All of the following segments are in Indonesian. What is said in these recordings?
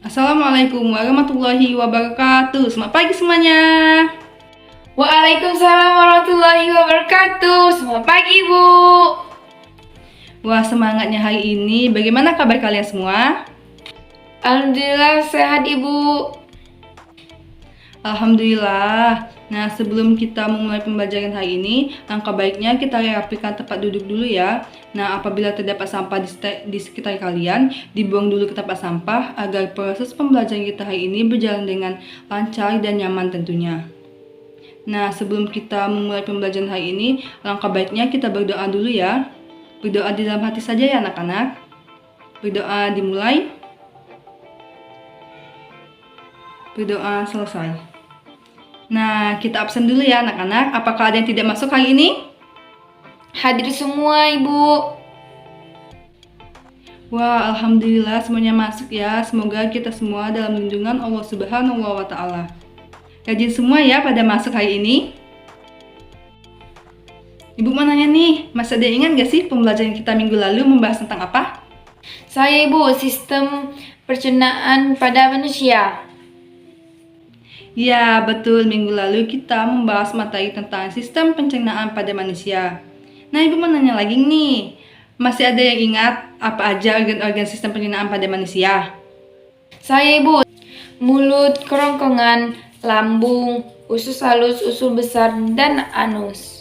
Assalamualaikum warahmatullahi wabarakatuh. Selamat pagi semuanya. Waalaikumsalam warahmatullahi wabarakatuh. Selamat pagi, Bu. Wah, semangatnya hari ini. Bagaimana kabar kalian semua? Alhamdulillah sehat, Ibu. Alhamdulillah. Nah, sebelum kita memulai pembelajaran hari ini, langkah baiknya kita rapikan tempat duduk dulu ya. Nah, apabila terdapat sampah di sekitar kalian, dibuang dulu ke tempat sampah agar proses pembelajaran kita hari ini berjalan dengan lancar dan nyaman tentunya. Nah, sebelum kita memulai pembelajaran hari ini, langkah baiknya kita berdoa dulu ya. Berdoa di dalam hati saja ya anak-anak. Berdoa dimulai. Berdoa selesai. Nah, kita absen dulu ya anak-anak. Apakah ada yang tidak masuk hari ini? Hadir semua, Ibu. Wah, alhamdulillah semuanya masuk ya. Semoga kita semua dalam lindungan Allah Subhanahu wa taala. Rajin semua ya pada masuk hari ini. Ibu mau nanya nih, masih ada yang ingat gak sih pembelajaran kita minggu lalu membahas tentang apa? Saya, Ibu, sistem pencernaan pada manusia. Ya, betul. Minggu lalu kita membahas materi tentang sistem pencernaan pada manusia. Nah, Ibu mau nanya lagi nih. Masih ada yang ingat apa aja organ-organ sistem pencernaan pada manusia? Saya, Ibu, mulut, kerongkongan, lambung, usus halus, usus besar, dan anus.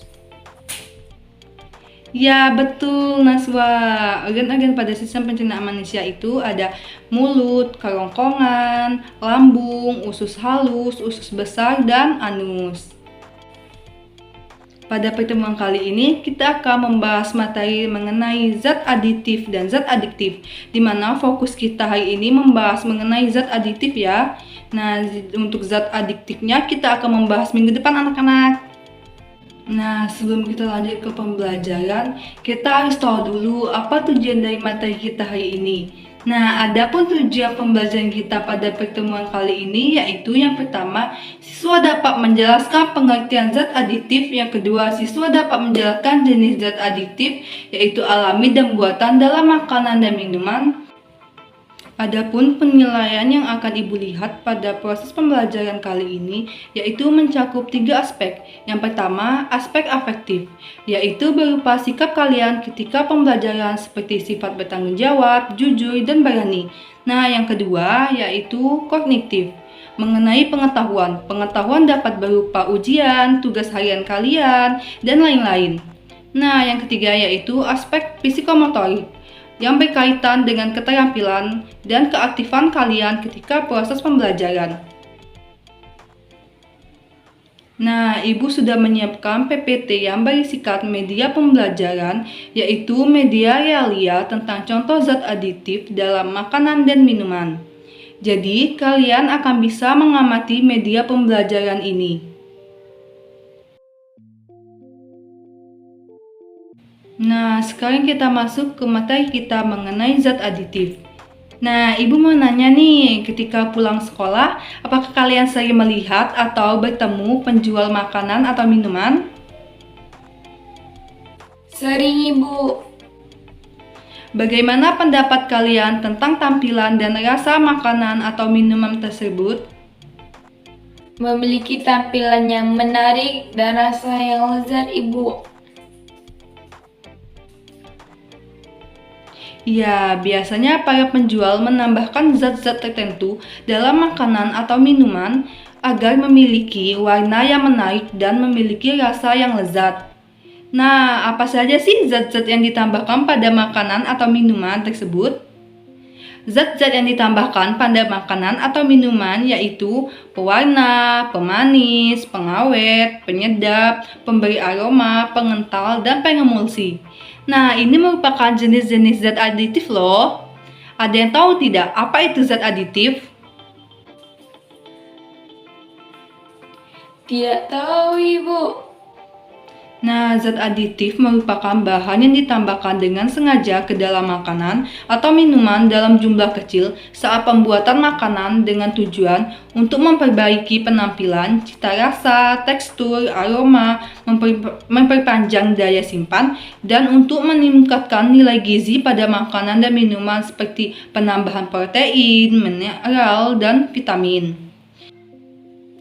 Ya, betul, Naswa. Organ-organ pada sistem pencernaan manusia itu ada mulut, kerongkongan, lambung, usus halus, usus besar, dan anus. Pada pertemuan kali ini, kita akan membahas materi mengenai zat aditif dan zat adiktif, di mana fokus kita hari ini membahas mengenai zat aditif ya. Nah, untuk zat adiktifnya kita akan membahas minggu depan anak-anak. Nah, sebelum kita lanjut ke pembelajaran, kita harus tahu dulu apa tujuan dari materi kita hari ini. Nah, adapun tujuan pembelajaran kita pada pertemuan kali ini yaitu yang pertama, siswa dapat menjelaskan pengertian zat aditif, yang kedua, siswa dapat menjelaskan jenis zat aditif yaitu alami dan buatan dalam makanan dan minuman. Adapun penilaian yang akan Ibu lihat pada proses pembelajaran kali ini yaitu mencakup 3 aspek. Yang pertama, aspek afektif, yaitu berupa sikap kalian ketika pembelajaran seperti sifat bertanggung jawab, jujur, dan berani. Nah, yang kedua yaitu kognitif, mengenai pengetahuan. Pengetahuan dapat berupa ujian, tugas harian kalian, dan lain-lain. Nah, yang ketiga yaitu aspek psikomotorik, yang berkaitan dengan keterampilan dan keaktifan kalian ketika proses pembelajaran. Nah, Ibu sudah menyiapkan PPT yang berisikan media pembelajaran, yaitu media realia tentang contoh zat aditif dalam makanan dan minuman. Jadi, kalian akan bisa mengamati media pembelajaran ini. Nah, sekarang kita masuk ke materi kita mengenai zat aditif. Nah, Ibu mau nanya nih, ketika pulang sekolah, apakah kalian sering melihat atau bertemu penjual makanan atau minuman? Sering, Ibu. Bagaimana pendapat kalian tentang tampilan dan rasa makanan atau minuman tersebut? Memiliki tampilan yang menarik dan rasa yang lezat, Ibu. Ya, biasanya para penjual menambahkan zat-zat tertentu dalam makanan atau minuman agar memiliki warna yang menarik dan memiliki rasa yang lezat. Nah, apa saja sih zat-zat yang ditambahkan pada makanan atau minuman tersebut? Zat-zat yang ditambahkan pada makanan atau minuman yaitu pewarna, pemanis, pengawet, penyedap, pemberi aroma, pengental, dan pengemulsi. Nah, ini merupakan jenis-jenis zat aditif loh. Ada yang tahu tidak apa itu zat aditif? Tidak tahu, Ibu. Nah, zat aditif merupakan bahan yang ditambahkan dengan sengaja ke dalam makanan atau minuman dalam jumlah kecil saat pembuatan makanan dengan tujuan untuk memperbaiki penampilan, cita rasa, tekstur, aroma, memperpanjang daya simpan, dan untuk meningkatkan nilai gizi pada makanan dan minuman seperti penambahan protein, mineral, dan vitamin.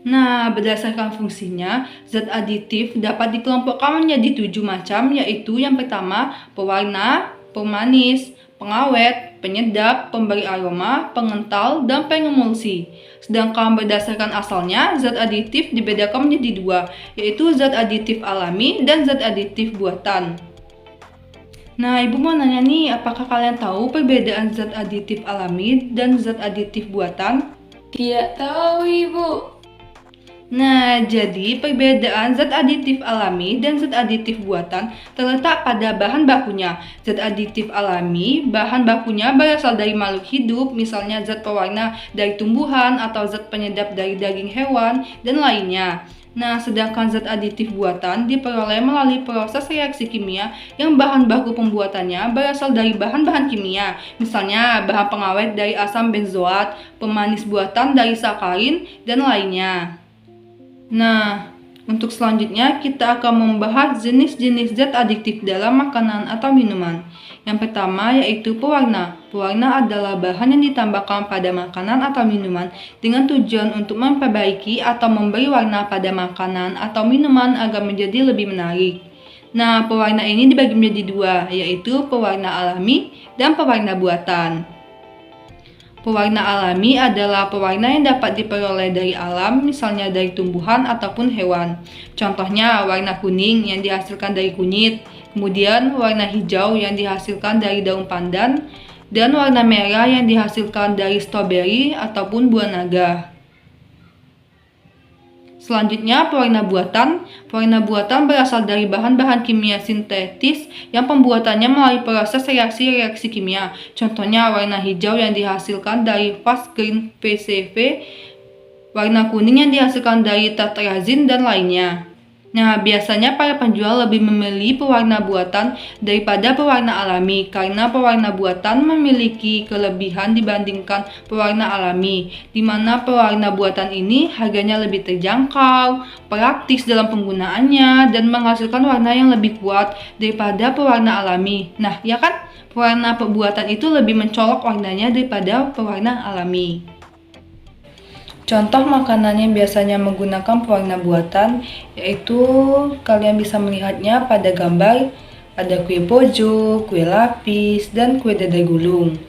Nah, berdasarkan fungsinya, zat aditif dapat dikelompokkan menjadi 7 macam, yaitu yang pertama, pewarna, pemanis, pengawet, penyedap, pemberi aroma, pengental, dan pengemulsi. Sedangkan berdasarkan asalnya, zat aditif dibedakan menjadi dua, yaitu zat aditif alami dan zat aditif buatan. Nah, Ibu mau nanya nih, apakah kalian tahu perbedaan zat aditif alami dan zat aditif buatan? Tidak tahu, Ibu. Nah, jadi perbedaan zat aditif alami dan zat aditif buatan terletak pada bahan bakunya. Zat aditif alami, bahan bakunya berasal dari makhluk hidup, misalnya zat pewarna dari tumbuhan atau zat penyedap dari daging hewan, dan lainnya. Nah, sedangkan zat aditif buatan diperoleh melalui proses reaksi kimia yang bahan baku pembuatannya berasal dari bahan-bahan kimia, misalnya bahan pengawet dari asam benzoat, pemanis buatan dari sakarin, dan lainnya. Nah, untuk selanjutnya kita akan membahas jenis-jenis zat adiktif dalam makanan atau minuman. Yang pertama yaitu pewarna. Pewarna adalah bahan yang ditambahkan pada makanan atau minuman dengan tujuan untuk memperbaiki atau memberi warna pada makanan atau minuman agar menjadi lebih menarik. Nah, pewarna ini dibagi menjadi dua, yaitu pewarna alami dan pewarna buatan. Pewarna alami adalah pewarna yang dapat diperoleh dari alam, misalnya dari tumbuhan ataupun hewan. Contohnya warna kuning yang dihasilkan dari kunyit, kemudian warna hijau yang dihasilkan dari daun pandan, dan warna merah yang dihasilkan dari stroberi ataupun buah naga. Selanjutnya, pewarna buatan. Pewarna buatan berasal dari bahan-bahan kimia sintetis yang pembuatannya melalui proses reaksi-reaksi kimia. Contohnya warna hijau yang dihasilkan dari fast green PCV, warna kuning yang dihasilkan dari tetrazin, dan lainnya. Nah, biasanya para penjual lebih memilih pewarna buatan daripada pewarna alami karena pewarna buatan memiliki kelebihan dibandingkan pewarna alami, di mana pewarna buatan ini harganya lebih terjangkau, praktis dalam penggunaannya, dan menghasilkan warna yang lebih kuat daripada pewarna alami. Nah, ya kan? Pewarna buatan itu lebih mencolok warnanya daripada pewarna alami. Contoh makanan yang biasanya menggunakan pewarna buatan yaitu kalian bisa melihatnya pada gambar, ada kue pojo, kue lapis, dan kue dadar gulung.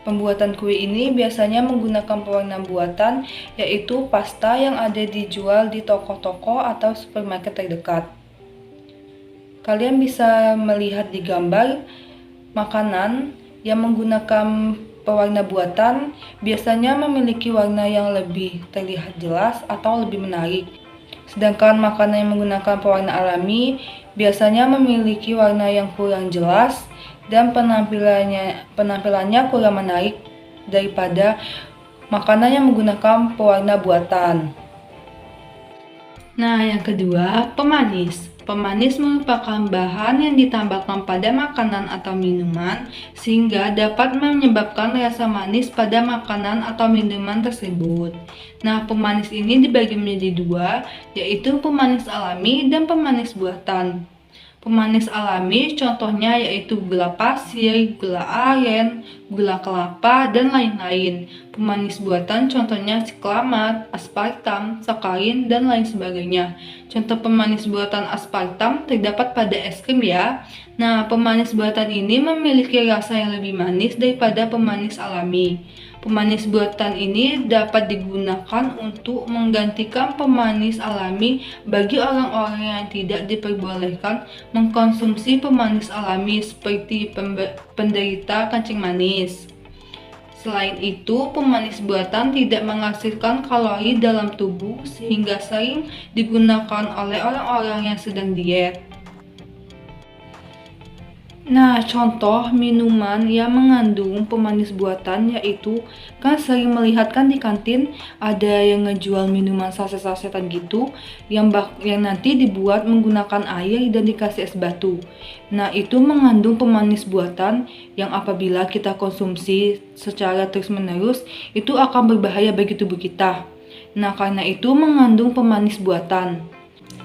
Pembuatan kue ini biasanya menggunakan pewarna buatan yaitu pasta yang ada dijual di toko-toko atau supermarket terdekat. Kalian bisa melihat di gambar makanan yang menggunakan pewarna buatan biasanya memiliki warna yang lebih terlihat jelas atau lebih menarik. Sedangkan makanan yang menggunakan pewarna alami biasanya memiliki warna yang kurang jelas dan penampilannya kurang menarik daripada makanan yang menggunakan pewarna buatan. Nah, yang kedua, pemanis. Pemanis merupakan bahan yang ditambahkan pada makanan atau minuman sehingga dapat menyebabkan rasa manis pada makanan atau minuman tersebut. Nah, pemanis ini dibagi menjadi dua, yaitu pemanis alami dan pemanis buatan. Pemanis alami contohnya yaitu gula pasir, gula aren, gula kelapa, dan lain-lain. Pemanis buatan contohnya siklamat, aspartam, sakarin, dan lain sebagainya. Contoh pemanis buatan aspartam terdapat pada es krim ya. Nah, pemanis buatan ini memiliki rasa yang lebih manis daripada pemanis alami. Pemanis buatan ini dapat digunakan untuk menggantikan pemanis alami bagi orang-orang yang tidak diperbolehkan mengkonsumsi pemanis alami seperti penderita kencing manis. Selain itu, pemanis buatan tidak menghasilkan kalori dalam tubuh sehingga sering digunakan oleh orang-orang yang sedang diet. Nah, contoh minuman yang mengandung pemanis buatan yaitu kan sering melihat kan di kantin ada yang ngejual minuman saset-sasetan gitu yang nanti dibuat menggunakan air dan dikasih es batu. Nah, itu mengandung pemanis buatan yang apabila kita konsumsi secara terus-menerus itu akan berbahaya bagi tubuh kita. Nah, karena itu mengandung pemanis buatan.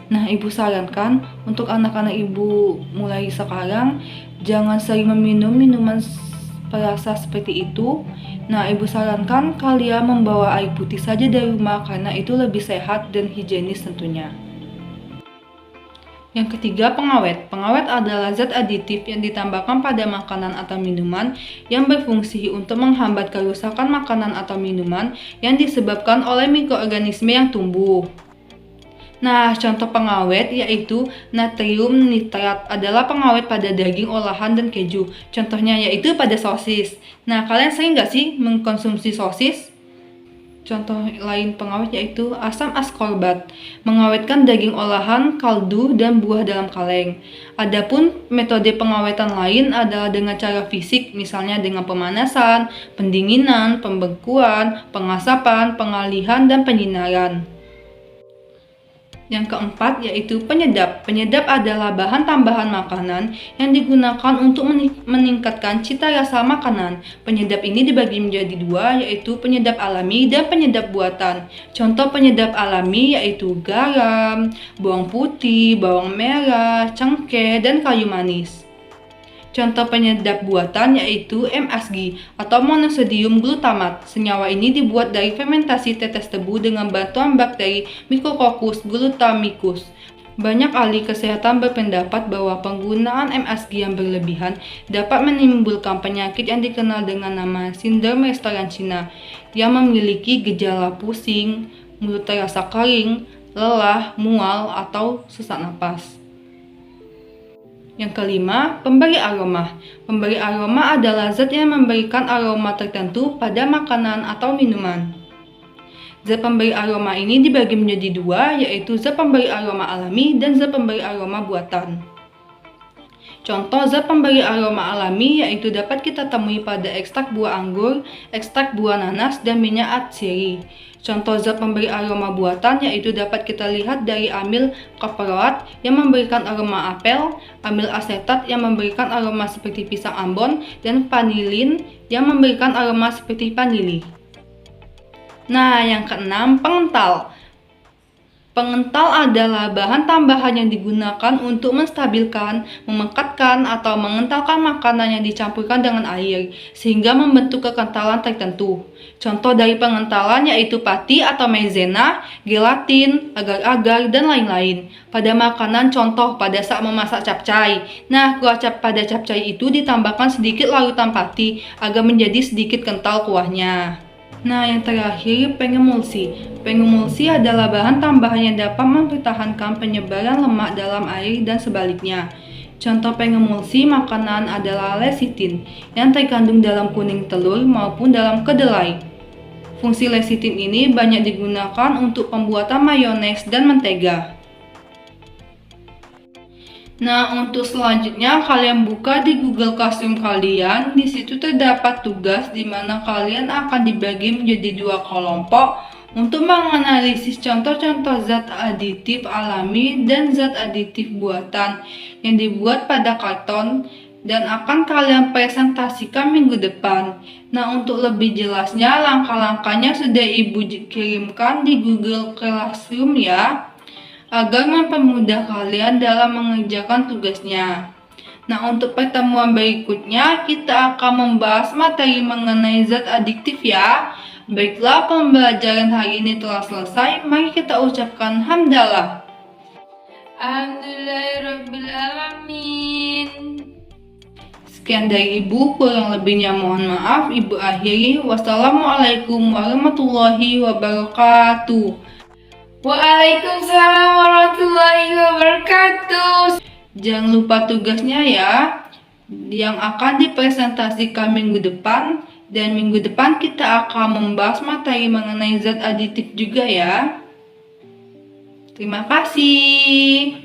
Nah, ibu sarankan untuk anak-anak ibu mulai sekarang jangan sering meminum minuman perasa seperti itu. Nah, ibu sarankan kalian membawa air putih saja dari rumah karena itu lebih sehat dan higienis tentunya. Yang ketiga, pengawet. Pengawet adalah zat aditif yang ditambahkan pada makanan atau minuman yang berfungsi untuk menghambat kerusakan makanan atau minuman yang disebabkan oleh mikroorganisme yang tumbuh. Nah, contoh pengawet yaitu natrium nitrat adalah pengawet pada daging olahan dan keju. Contohnya yaitu pada sosis. Nah, kalian sering nggak sih mengkonsumsi sosis? Contoh lain pengawet yaitu asam askorbat, mengawetkan daging olahan, kaldu, dan buah dalam kaleng. Adapun metode pengawetan lain adalah dengan cara fisik, misalnya dengan pemanasan, pendinginan, pembekuan, pengasapan, pengalihan, dan penyinaran. Yang keempat yaitu penyedap. Penyedap adalah bahan tambahan makanan yang digunakan untuk meningkatkan cita rasa makanan. Penyedap ini dibagi menjadi dua, yaitu penyedap alami dan penyedap buatan. Contoh penyedap alami yaitu garam, bawang putih, bawang merah, cengkeh, dan kayu manis. Contoh penyedap buatan yaitu MSG atau monosodium glutamat. Senyawa ini dibuat dari fermentasi tetes tebu dengan bantuan bakteri Mycococcus glutamicus. Banyak ahli kesehatan berpendapat bahwa penggunaan MSG yang berlebihan dapat menimbulkan penyakit yang dikenal dengan nama sindrom restoran Cina yang memiliki gejala pusing, mulut terasa kering, lelah, mual, atau sesak napas. Yang kelima, pemberi aroma. Pemberi aroma adalah zat yang memberikan aroma tertentu pada makanan atau minuman. Zat pemberi aroma ini dibagi menjadi dua, yaitu zat pemberi aroma alami dan zat pemberi aroma buatan. Contoh zat pemberi aroma alami yaitu dapat kita temui pada ekstrak buah anggur, ekstrak buah nanas, dan minyak atsiri. Contoh zat pemberi aroma buatan yaitu dapat kita lihat dari amil caproat yang memberikan aroma apel, amil asetat yang memberikan aroma seperti pisang ambon, dan vanilin yang memberikan aroma seperti vanili. Nah, yang keenam, pengental. Pengental adalah bahan tambahan yang digunakan untuk menstabilkan, memekatkan, atau mengentalkan makanan yang dicampurkan dengan air, sehingga membentuk kekentalan tertentu. Contoh dari pengentalan yaitu pati atau maizena, gelatin, agar-agar, dan lain-lain. Pada makanan contoh pada saat memasak capcay. Nah, kuah pada capcay itu ditambahkan sedikit larutan pati agar menjadi sedikit kental kuahnya. Nah, yang terakhir, pengemulsi. Pengemulsi adalah bahan tambahan yang dapat mempertahankan penyebaran lemak dalam air dan sebaliknya. Contoh pengemulsi makanan adalah lecitin yang terkandung dalam kuning telur maupun dalam kedelai. Fungsi lecitin ini banyak digunakan untuk pembuatan mayones dan mentega. Nah, untuk selanjutnya kalian buka di Google Classroom kalian. Di situ terdapat tugas di mana kalian akan dibagi menjadi dua kelompok untuk menganalisis contoh-contoh zat aditif alami dan zat aditif buatan yang dibuat pada karton dan akan kalian presentasikan minggu depan. Nah, untuk lebih jelasnya langkah-langkahnya sudah Ibu kirimkan di Google Classroom ya, agar mempermudah kalian dalam mengerjakan tugasnya. Nah, untuk pertemuan berikutnya kita akan membahas materi mengenai zat adiktif ya. Baiklah, pembelajaran hari ini telah selesai. Mari kita ucapkan hamdalah. Alhamdulillahirrabbilalamin. Sekian dari Ibu, kurang lebihnya mohon maaf. Ibu akhiri. Wassalamualaikum warahmatullahi wabarakatuh. Waalaikumsalam warahmatullahi wabarakatuh. Jangan lupa tugasnya ya, yang akan dipresentasikan minggu depan. Dan minggu depan kita akan membahas materi mengenai zat aditif juga ya. Terima kasih.